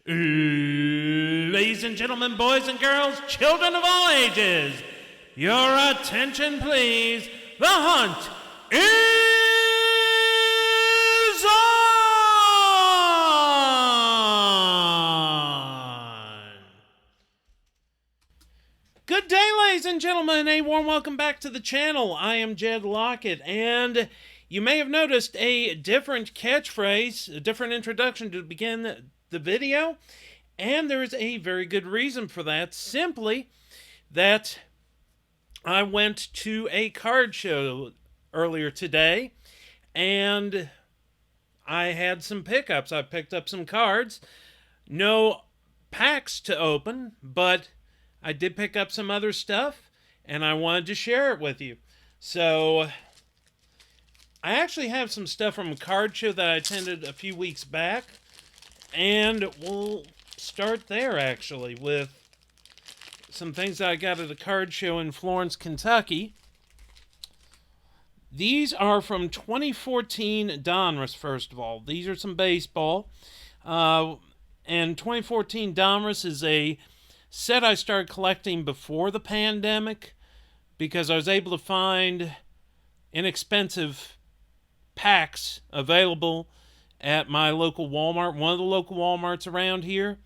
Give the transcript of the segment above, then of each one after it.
Ladies and gentlemen, boys and girls, children of all ages, your attention please. The hunt is on! Good day, ladies and gentlemen. A warm welcome back to the channel. I am Jed Lockett, and you may have noticed a different catchphrase, a different introduction to begin the video, and there is a very good reason for that. Simply that I went to a card show earlier today, and I had some pickups. I picked up some cards. No packs to open, but I did pick up some other stuff, and I wanted to share it with you. So I actually have some stuff from a card show that I attended a few weeks back, and we'll start there, actually, with some things that I got at a card show in Florence, Kentucky. These are from 2014 Donruss, first of all. These are some baseball. And 2014 Donruss is a set I started collecting before the pandemic because I was able to find inexpensive packs available at my local Walmart, one of the local Walmarts around here.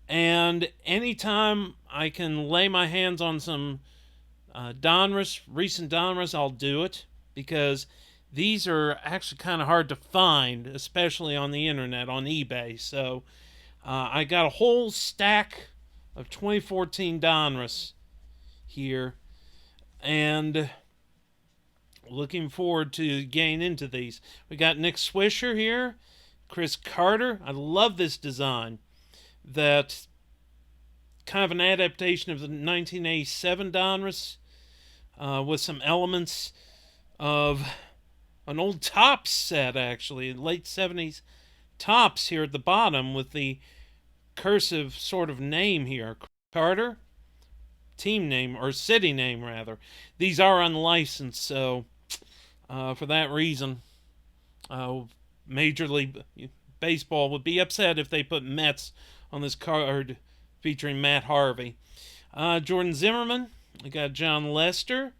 And anytime I can lay my hands on some Donruss, recent Donruss, I'll do it, because these are actually kind of hard to find, especially on the internet, on eBay. So I got a whole stack of 2014 Donruss here, and looking forward to getting into these. We got Nick Swisher here, Chris Carter. I love this design. That kind of an adaptation of the 1987 Donruss with some elements of an old Topps set, actually, late 70s Topps here at the bottom with the cursive sort of name here. Carter, team name, or city name rather. These are unlicensed, so for that reason, Major League Baseball would be upset if they put Mets on this card featuring Matt Harvey. Jordan Zimmerman. We got John Lester.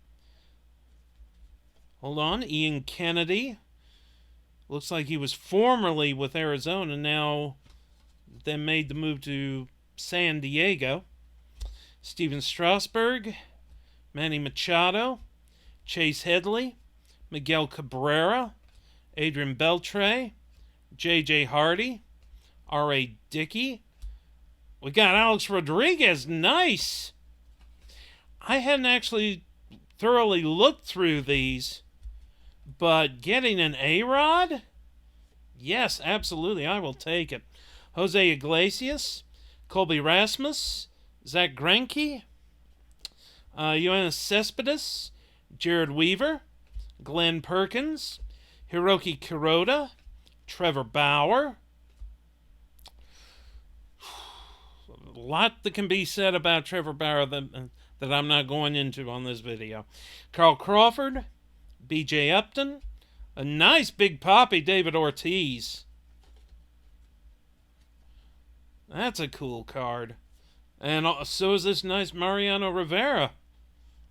Hold on. Ian Kennedy. Looks like he was formerly with Arizona, now then made the move to San Diego. Steven Strasburg. Manny Machado. Chase Headley. Miguel Cabrera. Adrian Beltre. J.J. Hardy. R.A. Dickey. We got Alex Rodriguez. Nice. I hadn't actually thoroughly looked through these, but getting an A-Rod? Yes, absolutely. I will take it. Jose Iglesias. Colby Rasmus. Zach Greinke. Yoenis Cespedes. Jared Weaver. Glenn Perkins. Hiroki Kuroda. Trevor Bauer. A lot that can be said about Trevor Bauer that I'm not going into on this video. Carl Crawford. B.J. Upton. A nice big poppy David Ortiz. That's a cool card. And so is this nice Mariano Rivera.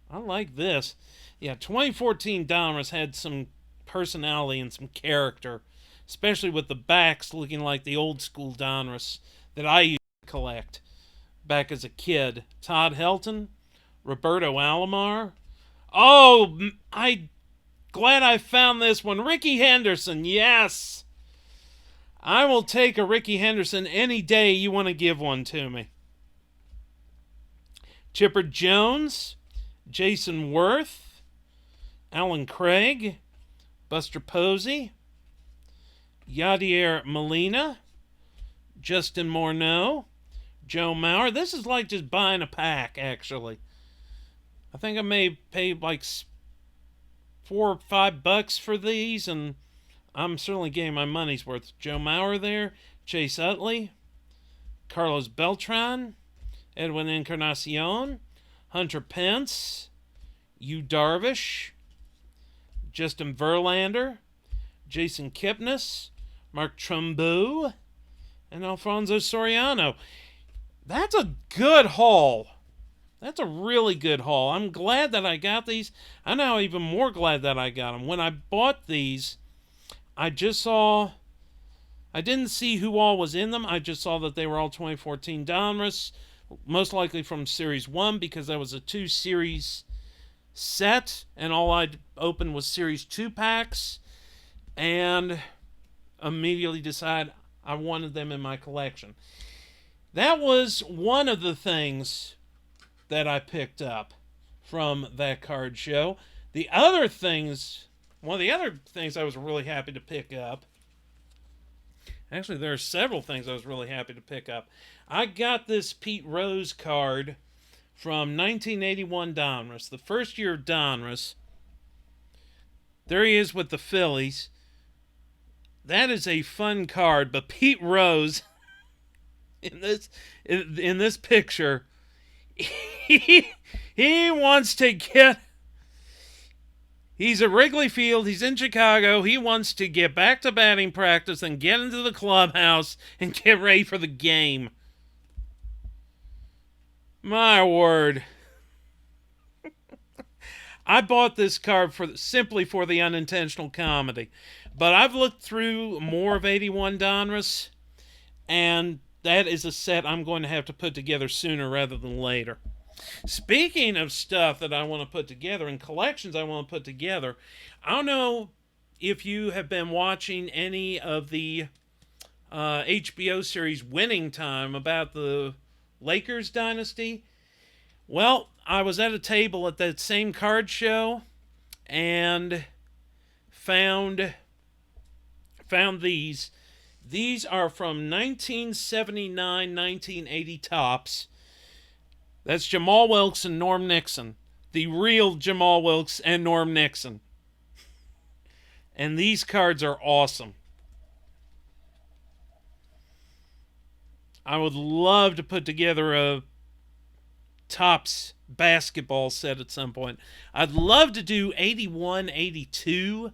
I like this. Yeah, 2014 Donruss had some personality and some character, especially with the backs looking like the old school Donruss that I used to collect back as a kid. Todd Helton, Roberto Alomar. Oh, I'm glad I found this one. Ricky Henderson, yes. I will take a Ricky Henderson any day you want to give one to me. Chipper Jones, Jason Worth, Alan Craig, Buster Posey, Yadier Molina, Justin Morneau, Joe Mauer. This is like just buying a pack, actually. I think I may pay like $4 or $5 for these, and I'm certainly getting my money's worth. Joe Mauer there, Chase Utley, Carlos Beltran, Edwin Encarnacion, Hunter Pence, Yu Darvish, Justin Verlander, Jason Kipnis, Mark Trumbo, and Alfonso Soriano. That's a good haul. That's a really good haul. I'm glad that I got these. I'm now even more glad that I got them. When I bought these, I didn't see who all was in them. I just saw that they were all 2014 Donruss, most likely from Series 1, because that was a 2-series set, and all I'd opened was Series 2 packs, and immediately decided I wanted them in my collection. That was one of the things that I picked up from that card show. One of the other things I was really happy to pick up, actually there are several things I was really happy to pick up. I got this Pete Rose card from 1981 Donruss, the first year of Donruss. There he is with the Phillies. That is a fun card, but Pete Rose in this picture, he wants to get... He's at Wrigley Field. He's in Chicago. He wants to get back to batting practice and get into the clubhouse and get ready for the game. My word. I bought this card simply for the unintentional comedy. But I've looked through more of 81 Donruss, and that is a set I'm going to have to put together sooner rather than later. Speaking of stuff that I want to put together and collections I want to put together, I don't know if you have been watching any of the HBO series Winning Time about the Lakers dynasty. Well, I was at a table at that same card show and found these. These are from 1979-1980 Topps. That's Jamal Wilkes and Norm Nixon. The real Jamal Wilkes and Norm Nixon. And these cards are awesome. I would love to put together a Topps basketball set at some point. I'd love to do 81-82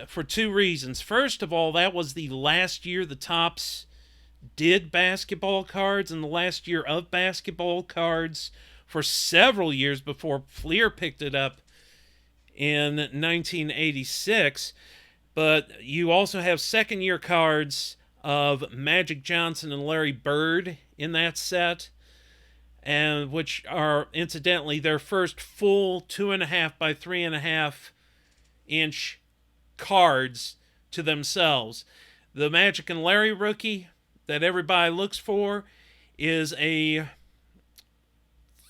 for two reasons. First of all, that was the last year the Topps did basketball cards, and the last year of basketball cards for several years before Fleer picked it up in 1986. But you also have second year cards of Magic Johnson and Larry Bird in that set, and which are incidentally their first full 2.5 by 3.5 inch cards to themselves. The Magic and Larry rookie that everybody looks for is a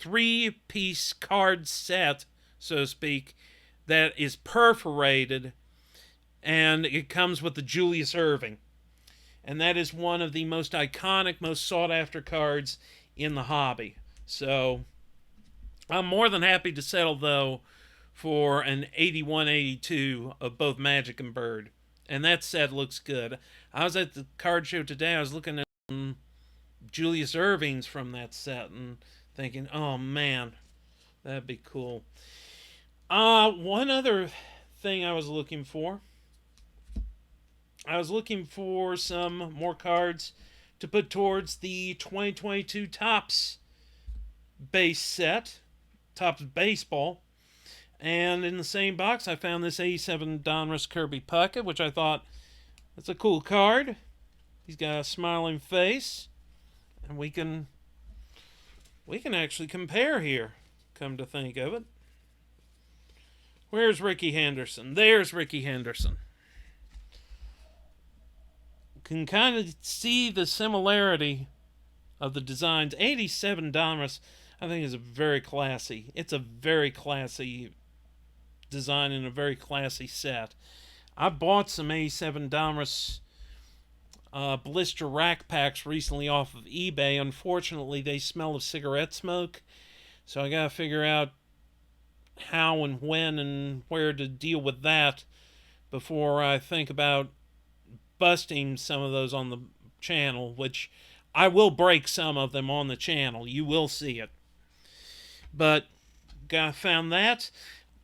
3-piece card set, so to speak, that is perforated, and it comes with the Julius Erving. And that is one of the most iconic, most sought-after cards in the hobby. So I'm more than happy to settle, though, for an 81-82 of both Magic and Bird. And that set looks good. I was at the card show today. I was looking at some Julius Ervings from that set and thinking, oh man, that'd be cool. One other thing I was looking for. I was looking for some more cards to put towards the 2022 Topps base set, Topps Baseball. And in the same box, I found this 87 Donruss Kirby Puckett, which I thought, that's a cool card. He's got a smiling face, and we can actually compare here, come to think of it. Where's Ricky Henderson? There's Ricky Henderson. Can kind of see the similarity of the designs. 87 Donruss, I think, is a very classy. It's a very classy design and a very classy set. I bought some 87 Donruss blister rack packs recently off of eBay. Unfortunately, they smell of cigarette smoke, so I gotta figure out how and when and where to deal with that before I think about busting some of those on the channel, which I will break some of them on the channel. You will see it. But found that.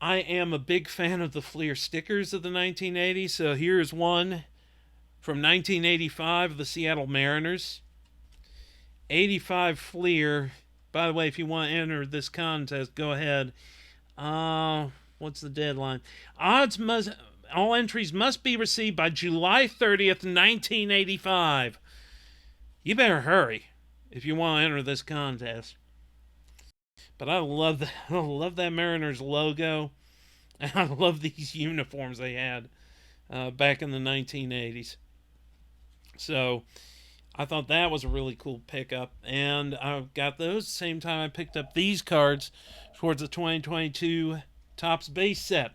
I am a big fan of the Fleer stickers of the 1980s, so here's one from 1985, the Seattle Mariners. 85 Fleer. By the way, if you want to enter this contest, go ahead. What's the deadline? All entries must be received by July 30th, 1985. You better hurry if you want to enter this contest. But I love that. I love that Mariners logo, and I love these uniforms they had back in the 1980s. So I thought that was a really cool pickup, and I got those the same time I picked up these cards towards the 2022 Topps base set.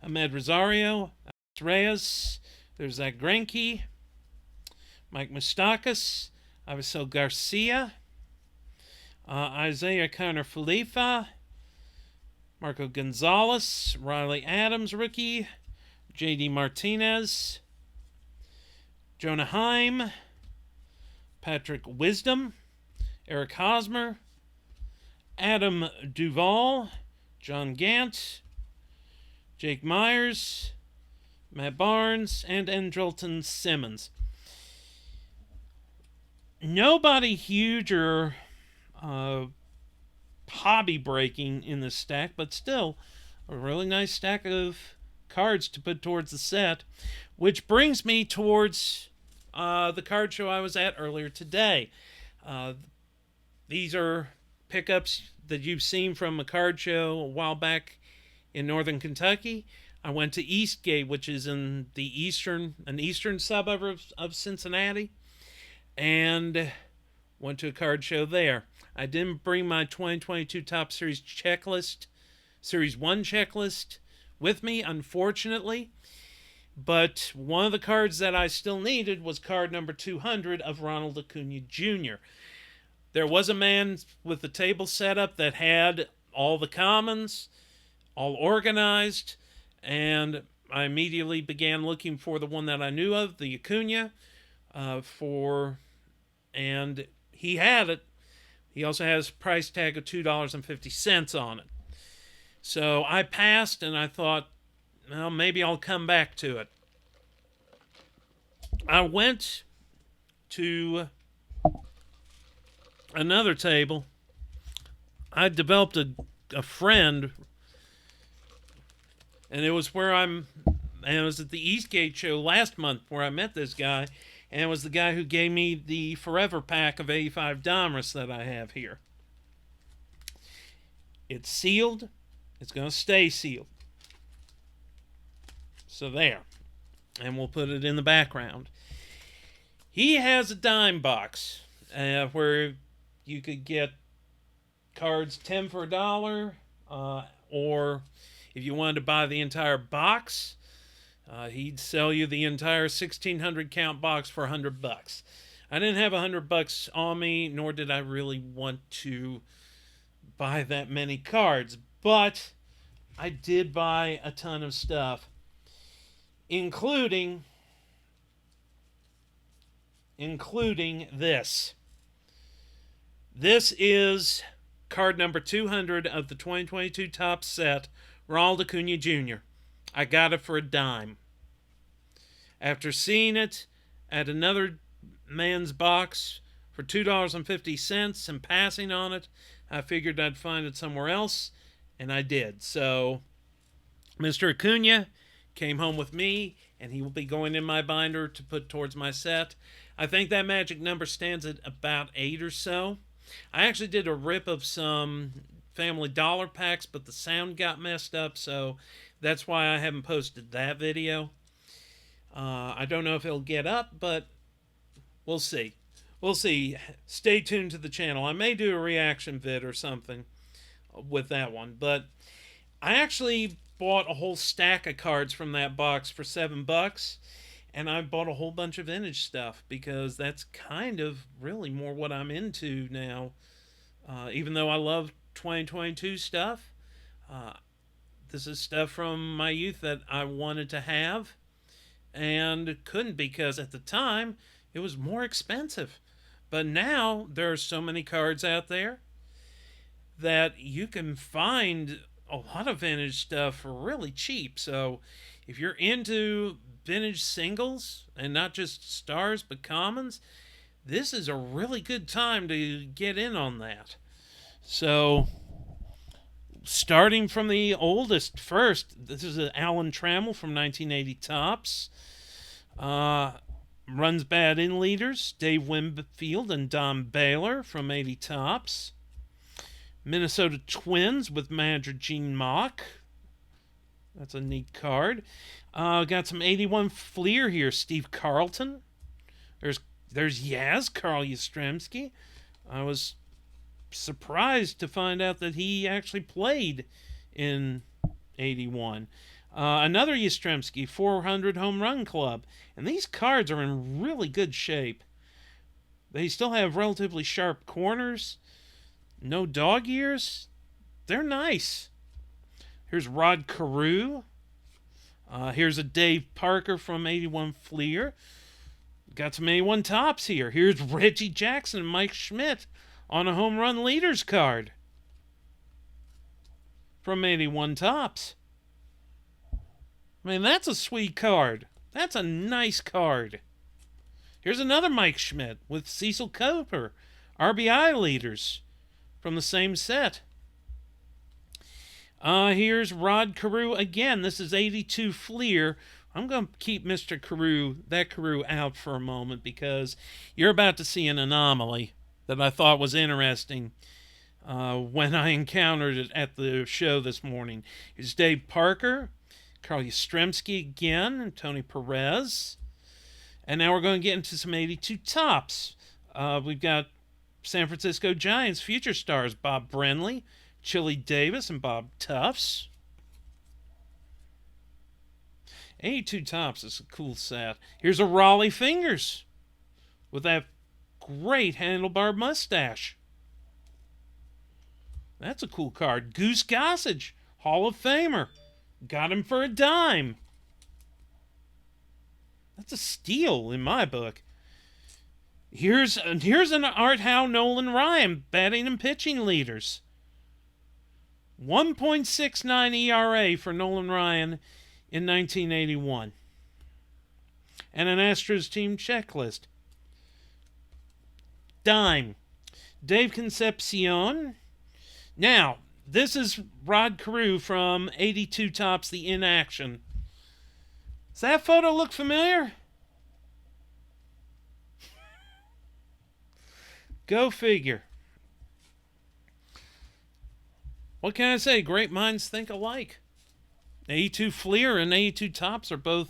Ahmed Rosario, Alex Reyes, there's Zach Greinke, Mike Moustakas, Avisel Garcia, Isaiah Connor Falefa, Marco Gonzalez, Riley Adams rookie, J.D. Martinez, Jonah Heim, Patrick Wisdom, Eric Hosmer, Adam Duvall, John Gant, Jake Myers, Matt Barnes, and Andrelton Simmons. Nobody huge or hobby breaking in this stack, but still a really nice stack of cards to put towards the set, which brings me towards the card show I was at earlier today. These are pickups that you've seen from a card show a while back in northern Kentucky. I went to Eastgate, which is in the eastern suburb of Cincinnati, and went to a card show there. I didn't bring my 2022 Topps Series checklist, Series 1 checklist with me, unfortunately. But one of the cards that I still needed was card number 200 of Ronald Acuna Jr. There was a man with the table set up that had all the commons, all organized, and I immediately began looking for the one that I knew of, the Acuna, and he had it. He also has a price tag of $2.50 on it. So I passed, and I thought, well, maybe I'll come back to it. I went to another table. I developed a friend, and it was at the Eastgate show last month where I met this guy, and it was the guy who gave me the Forever pack of 85 Donruss that I have here. It's sealed. It's going to stay sealed. So there. And we'll put it in the background. He has a dime box where you could get cards 10 for $1, or if you wanted to buy the entire box, he'd sell you the entire 1,600 count box for $100. I didn't have $100 on me, nor did I really want to buy that many cards, but I did buy a ton of stuff, including this. This is card number 200 of the 2022 Topps set, Ronald Acuna Jr. I got it for a dime. After seeing it at another man's box for $2.50 and passing on it, I figured I'd find it somewhere else, and I did. So, Mr. Acuna came home with me, and he will be going in my binder to put towards my set. I think that magic number stands at about 8 or so. I actually did a rip of some Family Dollar packs, but the sound got messed up, so that's why I haven't posted that video. I don't know if it'll get up, but we'll see. We'll see. Stay tuned to the channel. I may do a reaction vid or something with that one, but I actually bought a whole stack of cards from that box for $7, and I bought a whole bunch of vintage stuff because that's kind of really more what I'm into now. Even though I love 2022 stuff, this is stuff from my youth that I wanted to have and couldn't because at the time it was more expensive. But now there are so many cards out there that you can find a lot of vintage stuff for really cheap. So if you're into vintage singles and not just stars but commons, this is a really good time to get in on that. So, starting from the oldest first, this is an Alan Trammell from 1980 Topps. Runs bad in leaders, Dave Winfield and Don Baylor from 80 Topps. Minnesota Twins with manager Gene Mauch. That's a neat card. Got some 81 Fleer here, Steve Carlton. There's Yaz, Carl Yastrzemski. I was surprised to find out that he actually played in 81. Another Yastrzemski, 400 Home Run Club. And these cards are in really good shape. They still have relatively sharp corners. No dog ears. They're nice. Here's Rod Carew. Here's a Dave Parker from 81 Fleer. Got some 81 Topps here. Here's Reggie Jackson and Mike Schmidt on a home run leaders card from 81 Topps. I mean, that's a sweet card. That's a nice card. Here's another Mike Schmidt with Cecil Cooper, RBI leaders from the same set. Here's Rod Carew again. This is 82 Fleer. I'm going to keep Mr. Carew out for a moment because you're about to see an anomaly that I thought was interesting when I encountered it at the show this morning. Here's Dave Parker, Carl Yastrzemski again, and Tony Perez. And now we're going to get into some 82 Topps. We've got San Francisco Giants future stars Bob Brenly, Chili Davis, and Bob Tufts. 82 Topps is a cool set. Here's a Raleigh Fingers with that great handlebar mustache. That's a cool card. Goose Gossage, Hall of Famer. Got him for a dime. That's a steal in my book. Here's an Art Howe Nolan Ryan batting and pitching leaders. 1.69 ERA for Nolan Ryan in 1981. And an Astros team checklist. Dime. Dave Concepcion. Now, this is Rod Carew from 82 Topps, the In Action. Does that photo look familiar? Go figure. What can I say? Great minds think alike. 82 Fleer and 82 Topps are both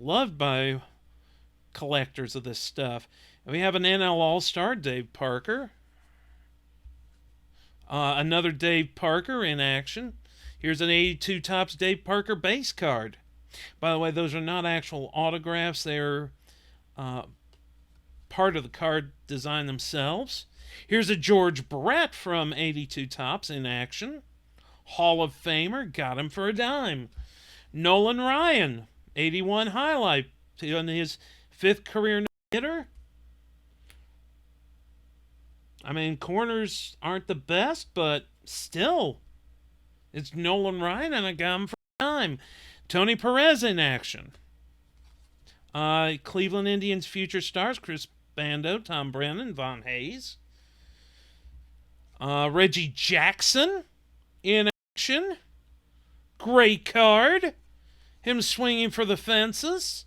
loved by collectors of this stuff. And we have an NL All-Star, Dave Parker. Another Dave Parker in action. Here's an 82 Topps Dave Parker base card. By the way, those are not actual autographs. They're part of the card design themselves. Here's a George Brett from 82 Topps in action. Hall of Famer, got him for a dime. Nolan Ryan, 81 highlight on his 5th career hitter. I mean, corners aren't the best, but still, it's Nolan Ryan, and I got him for a dime. Tony Perez in action. Cleveland Indians future stars, Chris Bando, Tom Brennan, Von Hayes. Reggie Jackson in action. Great card. Him swinging for the fences.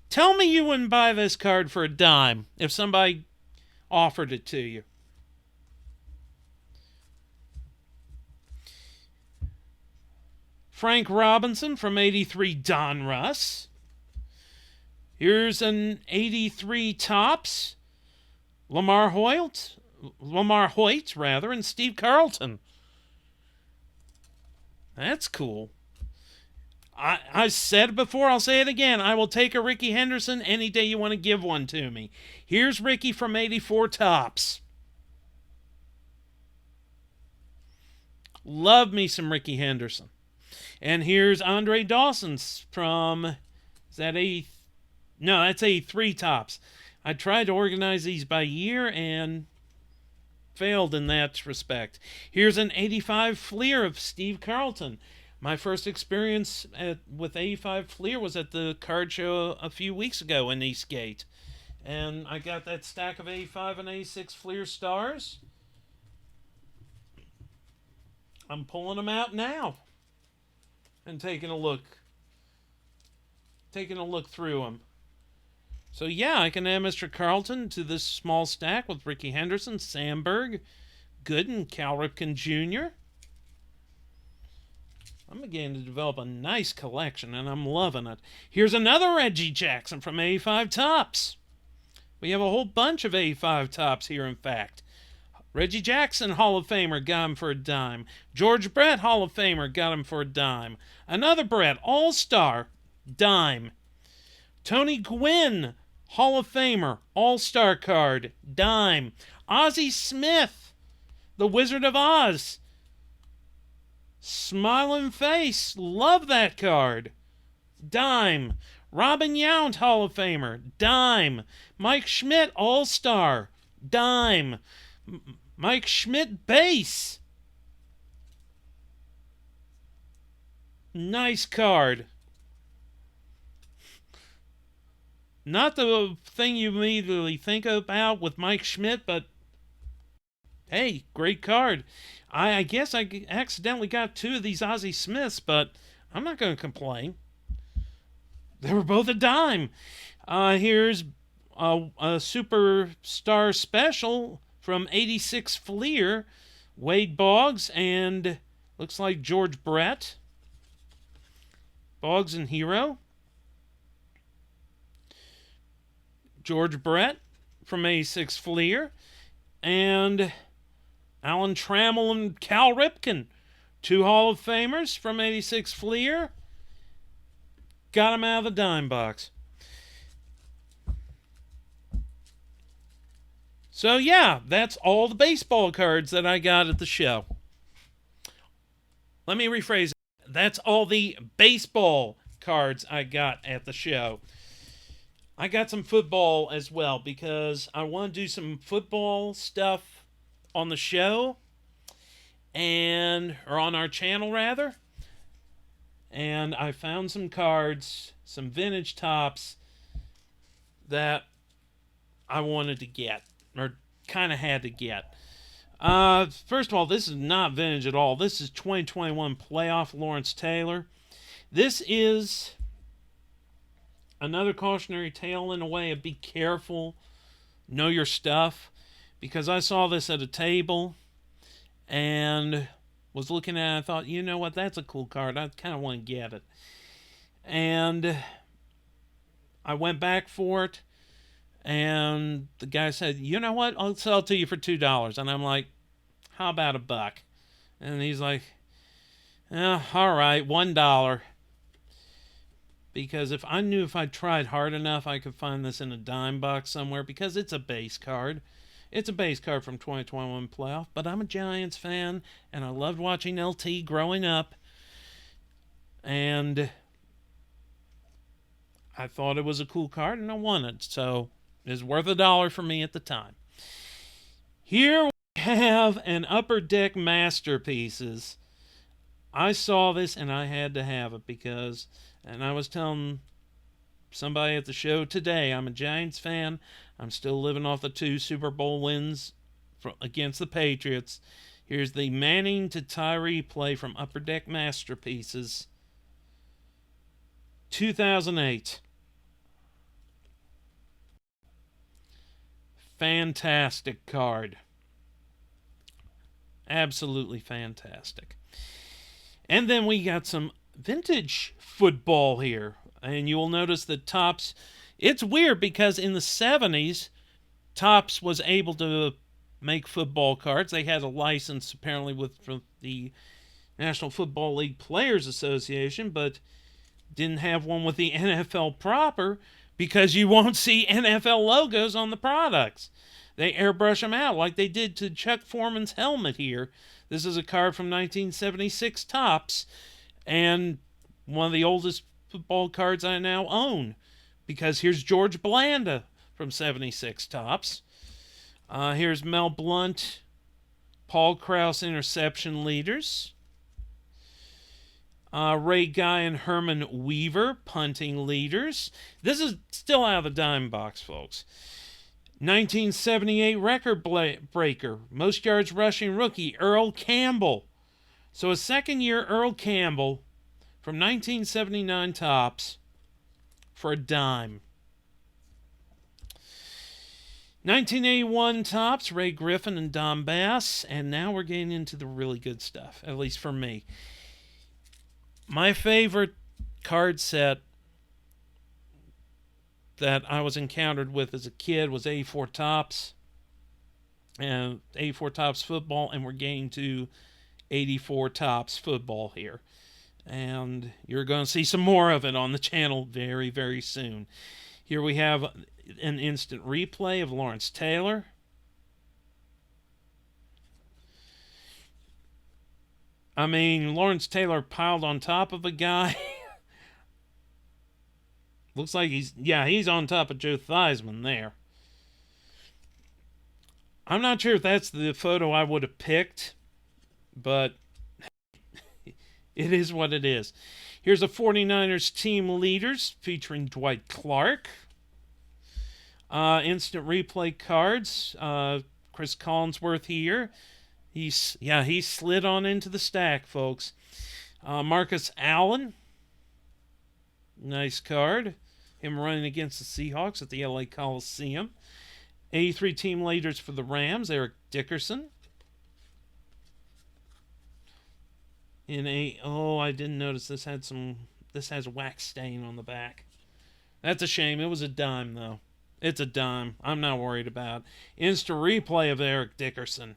Tell me you wouldn't buy this card for a dime if somebody offered it to you. Frank Robinson from 83 Donruss. Here's an 83 Topps. Lamar Hoyt, and Steve Carlton. That's cool. I said it before, I'll say it again. I will take a Ricky Henderson any day you want to give one to me. Here's Ricky from 84 Topps. Love me some Ricky Henderson. And here's Andre Dawson from, is that 80? No, that's 83 Topps. I tried to organize these by year and failed in that respect. Here's an 85 Fleer of Steve Carlton. My first experience with 85 Fleer was at the card show a few weeks ago in Eastgate. And I got that stack of 85 and 86 Fleer stars. I'm pulling them out now and taking a look through them. So yeah, I can add Mr. Carlton to this small stack with Ricky Henderson, Sandberg, Gooden, Cal Ripken Jr. I'm beginning to develop a nice collection, and I'm loving it. Here's another Reggie Jackson from 85 Topps. We have a whole bunch of 85 Topps here, in fact. Reggie Jackson, Hall of Famer, got him for a dime. George Brett, Hall of Famer, got him for a dime. Another Brett, All-Star, dime. Tony Gwynn, Hall of Famer, All-Star card, dime. Ozzie Smith, the Wizard of Oz, smiling face, love that card, dime. Robin Yount, Hall of Famer, dime. Mike Schmidt, All-Star, dime. Mike Schmidt, base. Nice card. Not the thing you immediately think about with Mike Schmidt, but hey, great card. I guess I accidentally got two of these Ozzie Smiths, but I'm not going to complain. They were both a dime. Here's a Superstar Special from 86 Fleer, Wade Boggs and looks like George Brett. Boggs and Hero. George Brett from 86 Fleer. And Alan Trammell and Cal Ripken, two Hall of Famers from 86 Fleer. Got them out of the dime box. So yeah, that's all the baseball cards that I got at the show. Let me rephrase it. That's all the baseball cards I got at the show. I got some football as well because I want to do some football stuff on the show or on our channel rather. And I found some cards, some vintage tops that I wanted to get, or kind of had to get. First of all, this is not vintage at all. This is 2021 Playoff Lawrence Taylor. This is another cautionary tale in a way of be careful, know your stuff, because I saw this at a table and was looking at it. I thought, you know what, that's a cool card. I kind of want to get it. And I went back for it, and the guy said, you know what, I'll sell it to you for $2. And I'm like, how about $1? And he's like, all right, $1. Because if I tried hard enough, I could find this in a dime box somewhere, because it's a base card. It's a base card from 2021 Playoff, but I'm a Giants fan, and I loved watching LT growing up, and I thought it was a cool card, and I wanted it, so it's worth $1 for me at the time. Here we have an Upper Deck Masterpieces. I saw this, and I had to have it because, and I was telling somebody at the show today, I'm a Giants fan. I'm still living off the 2 Super Bowl wins against the Patriots. Here's the Manning to Tyree play from Upper Deck Masterpieces, 2008. Fantastic card. Absolutely fantastic. And then we got some vintage football here. And you will notice that Topps, it's weird because in the 70s, Topps was able to make football cards. They had a license apparently from the National Football League Players Association, but didn't have one with the NFL proper because you won't see NFL logos on the products. They airbrush them out like they did to Chuck Foreman's helmet here. This is a card from 1976 Topps, and one of the oldest football cards I now own, because here's George Blanda from 76 Topps. Here's Mel Blount, Paul Krause interception leaders. Ray Guy and Herman Weaver, punting leaders. This is still out of the dime box, folks. 1978 record breaker, most yards rushing rookie, Earl Campbell. So a second year Earl Campbell from 1979 tops for a dime. 1981 tops, Ray Griffin and Don Bass. And now we're getting into the really good stuff, at least for me. My favorite card set that I was encountered with as a kid was 84 Topps. And 84 Topps football, and we're getting to 84 Topps football here. And you're going to see some more of it on the channel very, very soon. Here we have an instant replay of Lawrence Taylor. I mean, Lawrence Taylor piled on top of a guy. Looks like he's on top of Joe Theismann there. I'm not sure if that's the photo I would have picked, but it is what it is. Here's a 49ers team leaders featuring Dwight Clark. Instant replay cards. Chris Collinsworth here. He slid on into the stack, folks. Marcus Allen. Nice card. Him running against the Seahawks at the LA Coliseum. 83 team leaders for the Rams, Eric Dickerson. I didn't notice this has wax stain on the back. That's a shame. It was a dime, though. It's a dime. I'm not worried about it. Instant replay of Eric Dickerson.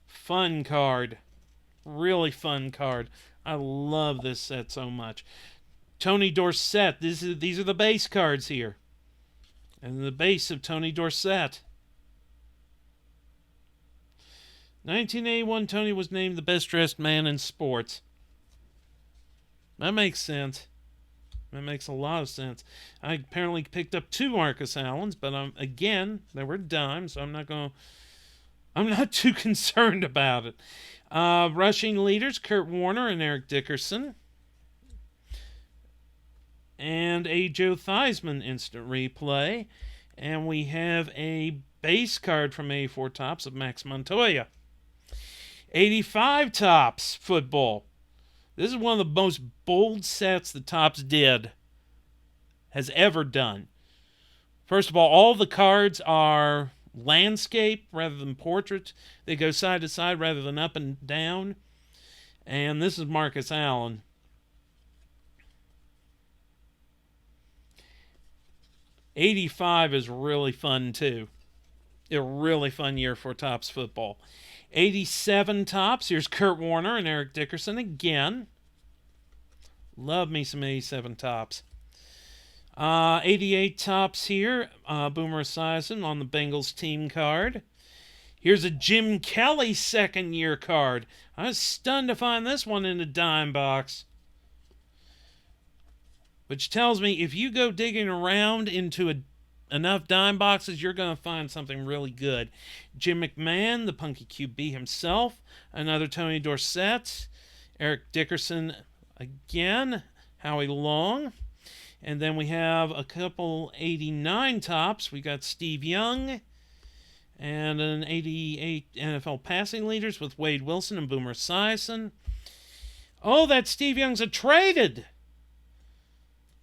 Fun card. Really fun card. I love this set so much. Tony Dorsett. These are the base cards here. And the base of Tony Dorsett. 1981, Tony was named the best dressed man in sports. That makes sense. That makes a lot of sense. I apparently picked up 2 Marcus Allens, but again, they were dimes, so I'm not too concerned about it. Rushing leaders, Kurt Warner and Eric Dickerson. And a Joe Theismann instant replay. And we have a base card from 84 Topps of Max Montoya. 85 Topps football. This is one of the most bold sets the Topps has ever done. First of all the cards are landscape rather than portraits. They go side to side rather than up and down. And this is Marcus Allen. '85 is really fun too. A really fun year for Topps football. 87 Topps. Here's Kurt Warner and Eric Dickerson again. Love me some 87 Topps. 88 Topps here. Boomer Esiason on the Bengals team card. Here's a Jim Kelly second year card. I was stunned to find this one in a dime box. Which tells me if you go digging around into enough dime boxes, you're going to find something really good. Jim McMahon, the punky QB himself. Another Tony Dorsett. Eric Dickerson again. Howie Long. And then we have a couple 89 Topps. We got Steve Young. And an 88 NFL passing leaders with Wade Wilson and Boomer Esiason. Oh, that Steve Young's a traded.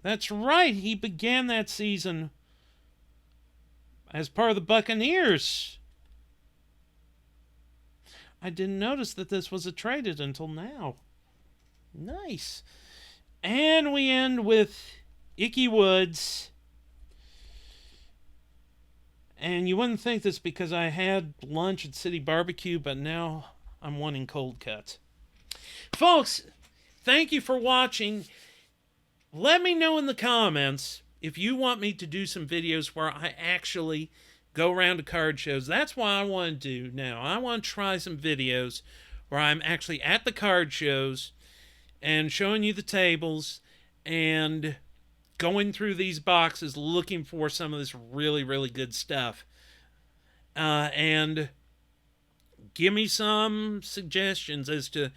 That's right. He began that season as part of the Buccaneers. I didn't notice that this was a traded until now. Nice. And we end with Ickey Woods. And you wouldn't think this because I had lunch at City Barbecue, but now I'm wanting cold cuts. Folks, thank you for watching. Let me know in the comments if you want me to do some videos where I actually go around to card shows. That's what I want to do now. I want to try some videos where I'm actually at the card shows and showing you the tables and going through these boxes looking for some of this really, really good stuff. And give me some suggestions as to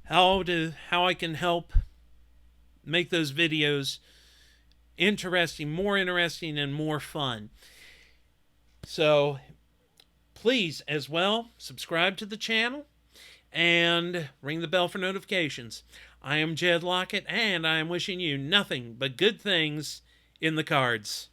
how I can help make those videos interesting, more interesting, and more fun. So please, as well, subscribe to the channel and ring the bell for notifications. I am Jed Lockett, and I am wishing you nothing but good things in the cards.